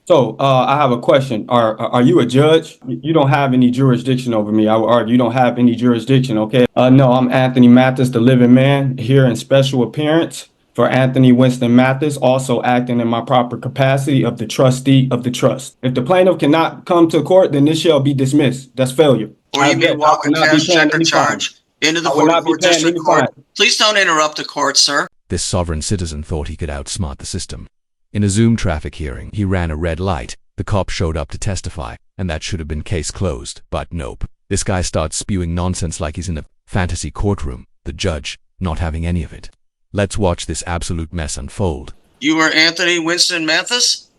I have a question. Are you a judge? You don't have any jurisdiction over me. I would argue you don't have any jurisdiction, okay? No, I'm Anthony Mathis, the living man, here in special appearance for Anthony Winston Mathis, also acting in my proper capacity of the trustee of the trust. If the plaintiff cannot come to court, then this shall be dismissed. That's failure. Or you may I walk a will not be cash, paying check, or any fine. charge into the I will not be 44th paying District any Court. fine. Please don't interrupt the court, sir. This sovereign citizen thought he could outsmart the system. In a Zoom traffic hearing, he ran a red light. The cop showed up to testify, and that should have been case closed. But nope. This guy starts spewing nonsense like he's in a fantasy courtroom, the judge not having any of it. Let's watch this absolute mess unfold. You are Anthony Winston Mathis?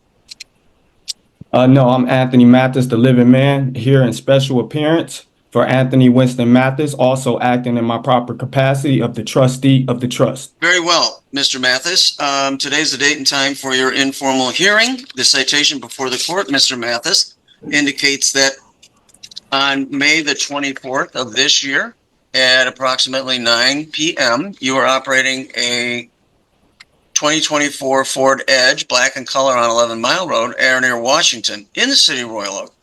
No, I'm Anthony Mathis, the living man, here in special appearance for Anthony Winston Mathis, also acting in my proper capacity of the trustee of the trust. Very well, Mr. Mathis. Today's the date and time for your informal hearing. The citation before the court, Mr. Mathis, indicates that on May the 24th of this year at approximately 9 p.m., you are operating a 2024 Ford Edge, black in color, on 11 Mile Road, air near Washington, in the city of Royal Oak.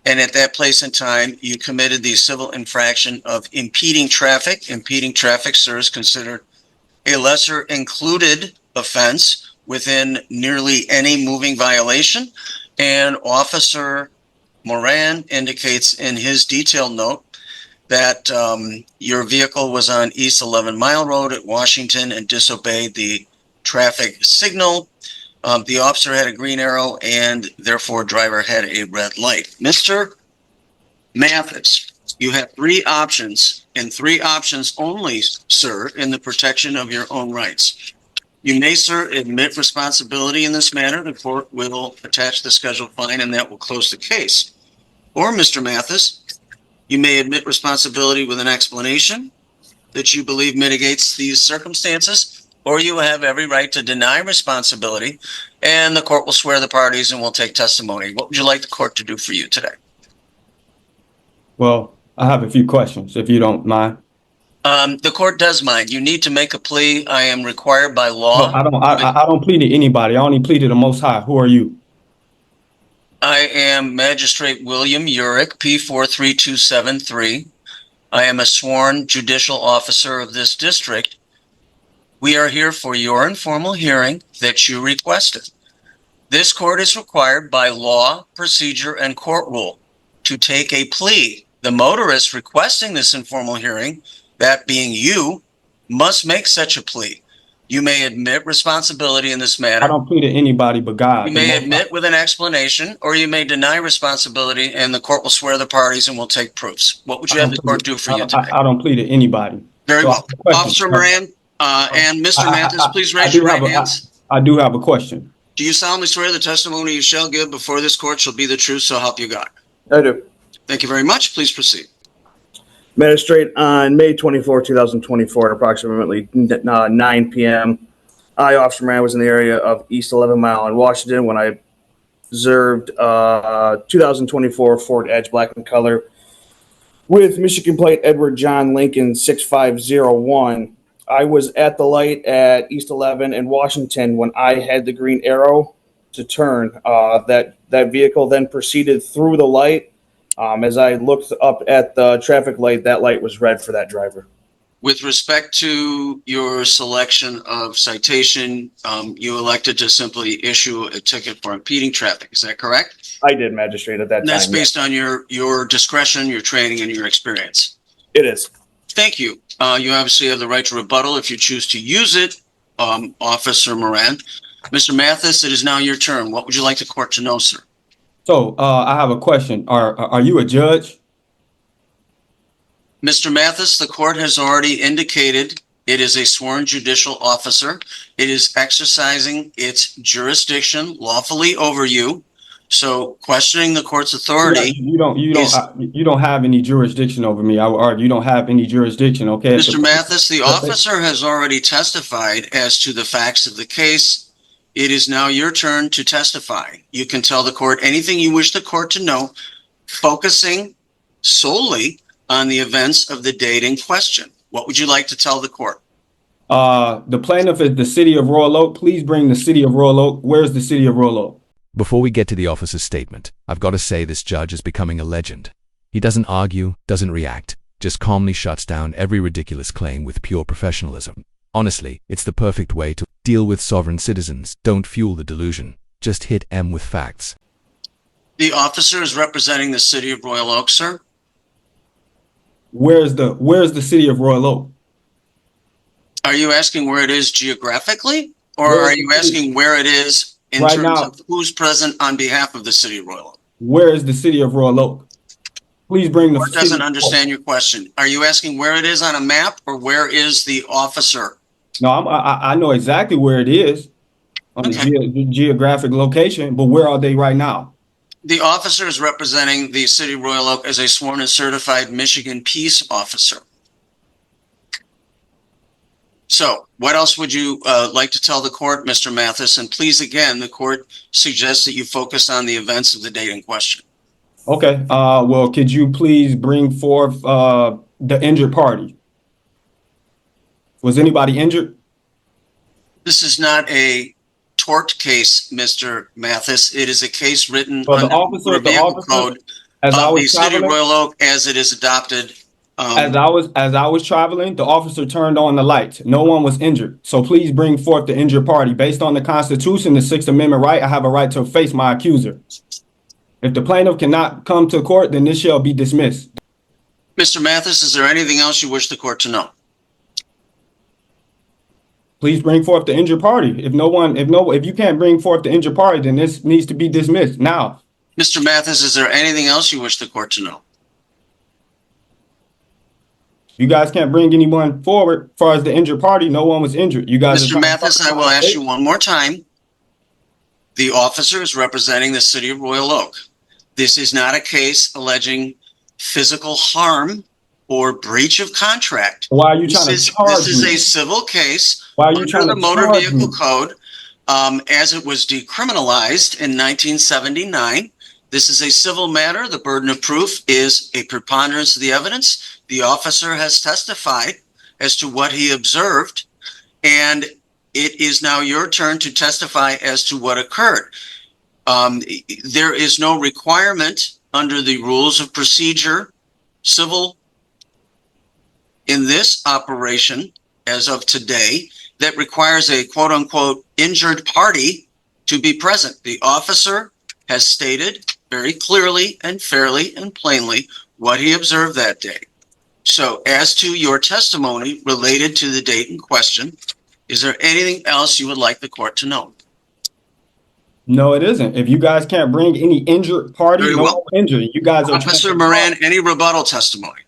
And at that place and time, you committed the civil infraction of impeding traffic. Impeding traffic, sir, is considered a lesser included offense within nearly any moving violation. And Officer Moran indicates in his detailed note that your vehicle was on East 11 Mile Road at Washington and disobeyed the traffic signal. The officer had a green arrow and therefore driver had a red light. Mr. Mathis, you have three options and three options only, sir, in the protection of your own rights. You may, sir, admit responsibility in this matter. The court will attach the scheduled fine and that will close the case. Or, Mr. Mathis, you may admit responsibility with an explanation that you believe mitigates these circumstances, or you have every right to deny responsibility, and the court will swear the parties and will take testimony. What would you like the court to do for you today? Well, I have a few questions, if you don't mind. The court does mind. You need to make a plea. I am required by law. No, I don't plead to anybody. I only plead to the Most High. Who are you? I am Magistrate William Urick, P43273. I am a sworn judicial officer of this district. We are here for your informal hearing that you requested. This court is required by law, procedure, and court rule to take a plea. The motorist requesting this informal hearing, that being you, must make such a plea. You may admit responsibility in this matter. I don't plead to anybody but God. You may admit with an explanation, or you may deny responsibility, and the court will swear the parties and will take proofs. What would you have the court do for you today? I don't plead to anybody. Very well. Officer Moran and Mr. Mathis, please raise your right hands. I do have a question. Do you solemnly swear the testimony you shall give before this court shall be the truth, so help you God? I do. Thank you very much. Please proceed. Magistrate, on May 24, 2024, at approximately 9 p.m., I, Officer Moran, was in the area of East 11 Mile in Washington when I observed 2024 Ford Edge, black in color, with Michigan plate Edward John Lincoln 6501. I was at the light at East 11 in Washington when I had the green arrow to turn. That vehicle then proceeded through the light. As I looked up at the traffic light, that light was red for that driver. With respect to your selection of citation, you elected to simply issue a ticket for impeding traffic. Is that correct? I did, Magistrate, at that time. And that's based on your discretion, your training, and your experience. It is. Thank you. You obviously have the right to rebuttal if you choose to use it, Officer Moran. Mr. Mathis, it is now your turn. What would you like the court to know, sir? I have a question. Are you a judge? Mr. Mathis, the court has already indicated it is a sworn judicial officer. It is exercising its jurisdiction lawfully over you. So questioning the court's authority. You don't have any jurisdiction over me. I would argue you don't have any jurisdiction. Okay. Mr. Mathis, the officer has already testified as to the facts of the case. It is now your turn to testify. You can tell the court anything you wish the court to know, focusing solely on the events of the date in question. What would you like to tell the court? The plaintiff is the city of Royal Oak. Please bring the city of Royal Oak. Where's the city of Royal Oak? Before we get to the officer's statement, I've got to say this judge is becoming a legend. He doesn't argue, doesn't react, just calmly shuts down every ridiculous claim with pure professionalism. Honestly, it's the perfect way to deal with sovereign citizens. Don't fuel the delusion. Just hit M with facts. The officer is representing the city of Royal Oak, sir. Where's the city of Royal Oak? Are you asking where it is geographically, or Where's are the you city? asking where it is in Right terms now. of who's present on behalf of the city of Royal Oak? Where is the city of Royal Oak? Please bring the Court city. doesn't understand your question. Are you asking where it is on a map, or where is the officer? No, I know exactly where it is on Okay. the geographic location, but where are they right now? The officer is representing the city of Royal Oak as a sworn and certified Michigan peace officer. So what else would you like to tell the court, Mr. Mathis? And please, again, the court suggests that you focus on the events of the date in question. Okay. Well, could you please bring forth the injured party? Was anybody injured? This is not a tort case, Mr. Mathis. It is a case written Well, the under the vehicle code as I of the was city of traveling, Royal Oak as it is adopted. as I was traveling, the officer turned on the lights. No one was injured. So please bring forth the injured party. Based on the Constitution, the Sixth Amendment right, I have a right to face my accuser. If the plaintiff cannot come to court, then this shall be dismissed. Mr. Mathis, is there anything else you wish the court to know? Please bring forth the injured party. If you can't bring forth the injured party, then this needs to be dismissed now. Mr. Mathis, is there anything else you wish the court to know? You guys can't bring anyone forward as far as the injured party. No one was injured. You guys. Mr. Mathis, I will ask you one more time. The officer is representing the city of Royal Oak. This is not a case alleging physical harm or breach of contract. Why are you trying to charge This is me? a civil case Why are you under trying the to Motor charge Vehicle me? Code as it was decriminalized in 1979. This is a civil matter. The burden of proof is a preponderance of the evidence. The officer has testified as to what he observed, and it is now your turn to testify as to what occurred. There is no requirement under the rules of procedure, civil, in this operation as of today, that requires a quote unquote injured party to be present. The officer has stated very clearly and fairly and plainly what he observed that day. So as to your testimony related to the date in question, is there anything else you would like the court to know? No, it isn't. If you guys can't bring any injured party, Very no well. one injured. You guys are. Officer Moran, any rebuttal testimony?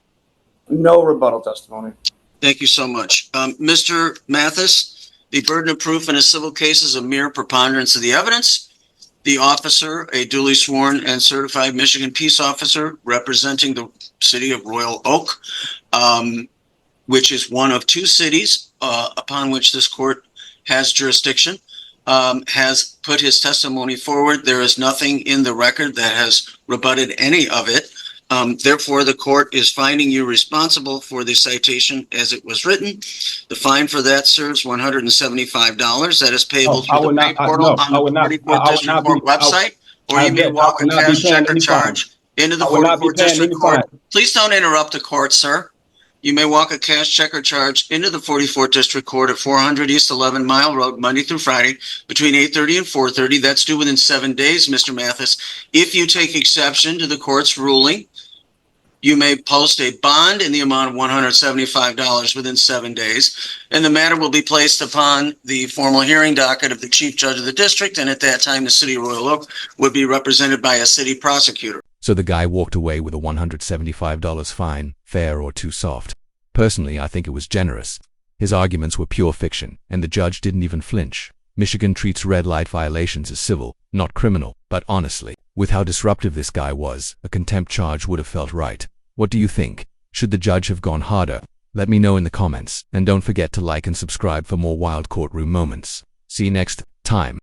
No rebuttal testimony. Thank you so much. Mr. Mathis, the burden of proof in a civil case is a mere preponderance of the evidence. The officer, a duly sworn and certified Michigan peace officer representing the city of Royal Oak, which is one of two cities upon which this court has jurisdiction, has put his testimony forward. There is nothing in the record that has rebutted any of it. Therefore, the court is finding you responsible for the citation as it was written. The fine for that serves $175. That is payable through the pay portal on the 44th District Court website, or you may walk a cash check or charge into the 44th District Court. Please don't interrupt the court, sir. You may walk a cash check or charge into the 44th District Court at 400 East 11 Mile Road, Monday through Friday, between 8:30 and 4:30. That's due within 7 days, Mr. Mathis. If you take exception to the court's ruling, you may post a bond in the amount of $175 within 7 days, and the matter will be placed upon the formal hearing docket of the chief judge of the district, and at that time, the city of Royal Oak would be represented by a city prosecutor. So the guy walked away with a $175 fine, fair or too soft. Personally, I think it was generous. His arguments were pure fiction, and the judge didn't even flinch. Michigan treats red light violations as civil, not criminal, but honestly, with how disruptive this guy was, a contempt charge would have felt right. What do you think? Should the judge have gone harder? Let me know in the comments, and don't forget to like and subscribe for more wild courtroom moments. See you next time.